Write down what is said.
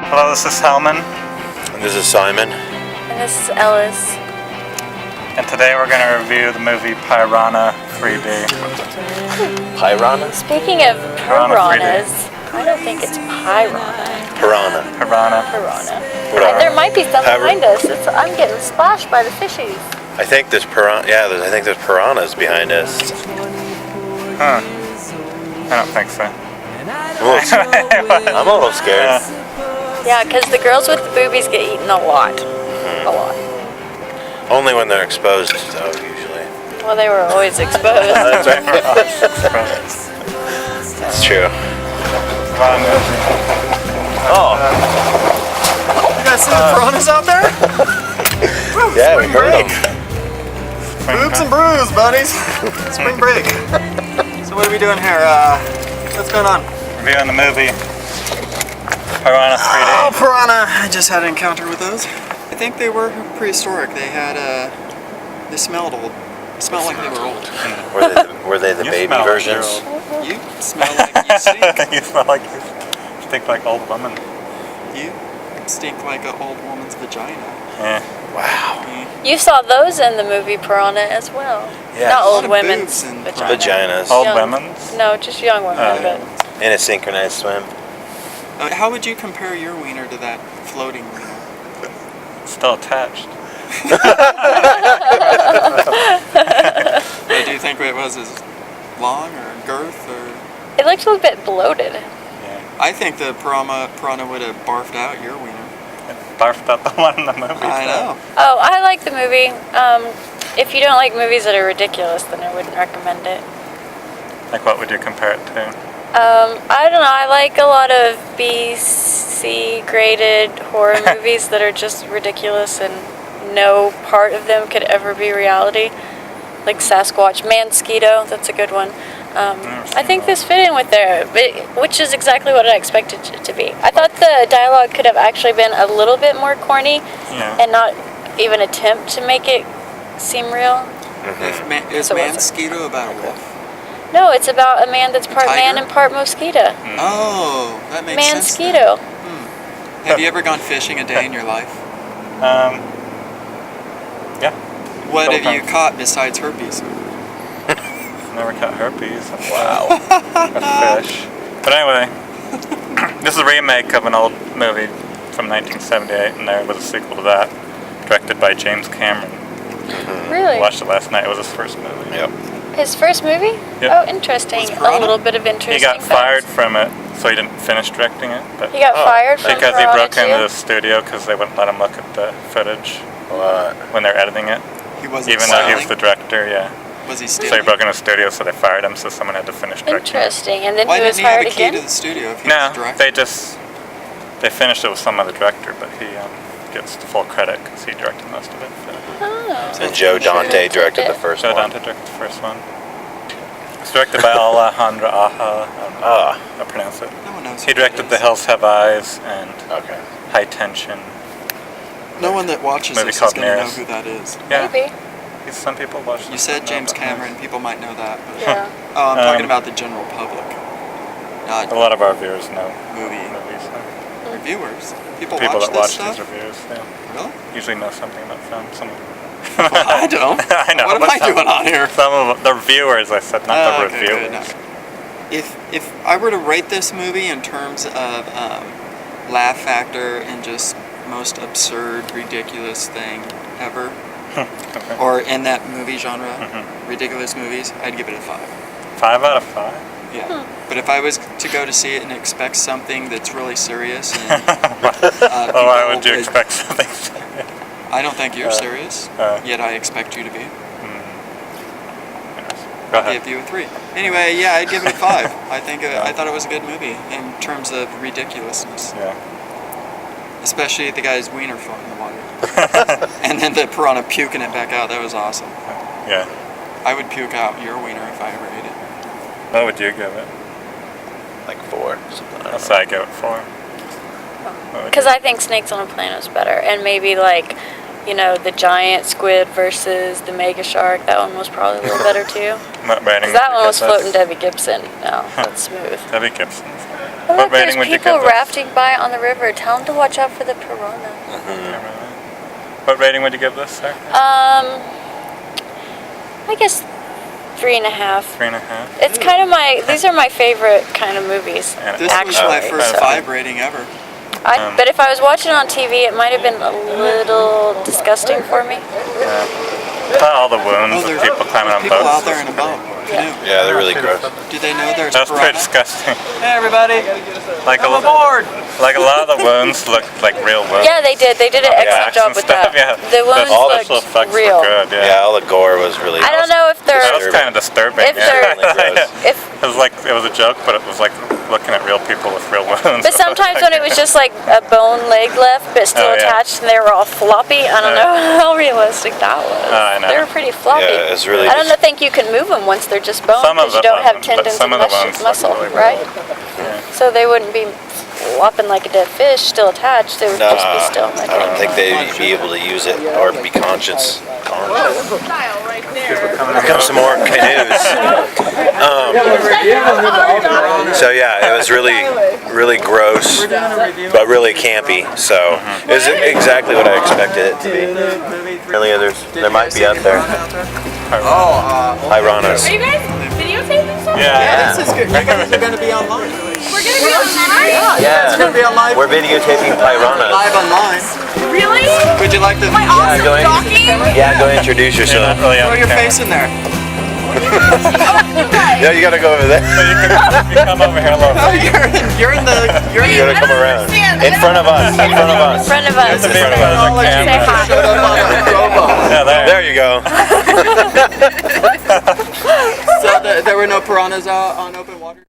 Hello, this is Hellman. And this is Simon. And this is Ellis. And today we're going to review the movie Piranha 3D. Piranha? Speaking of piranhas, I don't think it's piranha. Piranha. There might be some behind us. I'm getting splashed by the fishies. I think there's piranha. Yeah, I think there's piranhas behind us. Huh. I don't think so. I'm a little scared. Yeah, because the girls with the boobies get eaten a lot. A lot. Only when they're exposed, though, usually. Well, they were always exposed. That's right. That's true. Oh. You guys see the piranhas out there? Yeah, we heard them. Boobs and brews, buddies. Spring break. So what are we doing here? What's going on? Reviewing the movie Piranha 3D. Oh, piranha! I just had an encounter with those. I think they were prehistoric. They had they smelled old. Smelled like they were old. Were they the baby versions? You smell like you stink. You smell like you stink like old woman. You stink like an old woman's vagina. Yeah. Wow. You saw those in the movie Piranha as well. Yeah. Not A lot old of women's boobs in vaginas. Vaginas. Old Young. women's? No, just young women. Oh, yeah. But In a synchronized swim. How would you compare your wiener to that floating wiener? Still attached. Do you think it was as long or girth or? it looked a little bit bloated. Yeah. I think the piranha would have barfed out your wiener. It barfed out the one in the movie. I know. Oh, I like the movie. If you don't like movies that are ridiculous, then I wouldn't recommend it. Like, what would you compare it to? I don't know. I like a lot of B/C graded horror movies that are just ridiculous and no part of them could ever be reality. Like Sasquatch, Mansquito, that's a good one. I think this fit in with there, which is exactly what I expected it to be. I thought the dialogue could have actually been a little bit more corny and not even attempt to make it seem real. Is So what's it? Mansquito about a wolf? No, it's about a man that's part man tiger? and part mosquito. Oh, that makes sense. Mansquito. Have you ever gone fishing a day in your life? Yeah. What have you Sometimes. caught besides herpes? Never caught herpes. Wow. A fish. But anyway, this is a remake of an old movie from 1978, and there was a sequel to that, directed by James Cameron. Really? I watched it last night. It was his first movie. Yep. His first movie? Yep. Oh, interesting. Was A Piranha? little bit of interesting He got facts. fired from it, so he didn't finish directing it. But He got fired from because he Piranha broke into the too? studio because they wouldn't let him look at the footage when they're editing it. He wasn't Even though he was stealing? the director, yeah. Was he So he stealing? broke into the studio, so they fired him, so someone had to finish directing it. Interesting. And then Why he was didn't he have hired a key again? to the studio if he No, was director? they finished it with some other director, but he gets the full credit because he directed most of it. Oh. And Joe Dante directed the first Joe one. Dante directed the first one. It's directed by Alexandre Aja. I pronounce it. No one knows. He who directed that The is. Hills Have Eyes and Okay. High Tension. No one that watches Movie this is called going to know Mirrors. who that is. Yeah, Maybe. some people watch You this said and know James about Cameron. this. People might know that. But Yeah. Oh, I'm talking Um, about the general public, not A lot of our viewers know movie movies. reviewers. People People watch that watch this stuff. these reviews, yeah. Really? Usually know something about film. Some Well, I don't. I know. What am but I doing on here? Some of the reviewers, I said, not the Okay, good, reviewers. no. If I were to rate this movie in terms of laugh factor and just most absurd, ridiculous thing ever, Okay. or in that movie genre, Mhm. ridiculous movies, I'd give it a 5. 5 out of 5. Yeah. But if I was to go to see it and expect something that's really serious, and Why people would you would- expect something serious? I don't think you're serious, yet I expect you to be. Go I'll ahead. give you a 3. Anyway, yeah, I'd give it a 5. I think I thought it was a good movie in terms of ridiculousness, Yeah. especially the guy's wiener floating in the water, and then the piranha puking it back out. That was awesome. Yeah. I would puke out your wiener if I ever ate it. What would you give it? Like 4. Something. I don't I'll know. say I give it 4. Because I think Snakes on a Plane was better. And maybe like, you know, the giant squid versus the mega shark. That one was probably a little better too. Not rating. Because that one was because floating Debbie Gibson. No, that's smooth. Debbie Gibson's Oh, look, there's rating would you people give this? rafting by on the river. Tell them to watch out for the piranha. What rating would you give this, sir? I guess 3.5. 3.5. It's kind of these are my favorite kind of movies. And This was my first so- 5 rating ever. But if I was watching it on TV, it might have been a little disgusting for me. all the wounds of there's people climbing on people boats. out there in a boat. Canoe. Yeah, they're really gross. Do they know there's That's pretty piranha? disgusting. Hey everybody, Like I'm aboard. Like a lot of the wounds looked like real wounds. Yeah, they did. They did an excellent action job with stuff, that. yeah. The wounds All the looked special effects real. were good, Yeah, all the gore was really. I don't know if they're That was kind of disturbing. If yeah. they're- if It was like it was a joke, but it was like looking at real people with real wounds. But sometimes when it was just like a bone leg left, but still Oh, yeah. attached, and they were all floppy, I don't know how realistic that was. I know. They were pretty floppy. Yeah, it's really. I don't think you can move them once they're just bone Some of because you it don't have wasn't, but tendons some and of the ones looked muscle, really right? Yeah. So they wouldn't be flopping like a dead fish, still attached. They would Nah, just be still. Like I don't think they'd be able to use it or be conscious. Here comes some more canoes. So yeah, it was really gross, but really campy. So it was exactly what I expected it to be. Really, there might be out there. Piranhas. Are you guys videotaping something? Yeah. This is good. You guys are going to be online. We're gonna be online? Yeah, It's going to be online. we're videotaping piranhas. Live online. Really? Would you like to My awesome go ahead. docking? Yeah, go introduce You're yourself. not really on throw your camera. face in there? Yeah, you gotta go over there. So you come over here a little No, bit. you're in the. You gotta come around. In front of us. In front of in us. front of us. To be in front of the Say camera. hi. Showed up on a rowboat. Yeah, there. There you go. So there were no piranhas out on open water.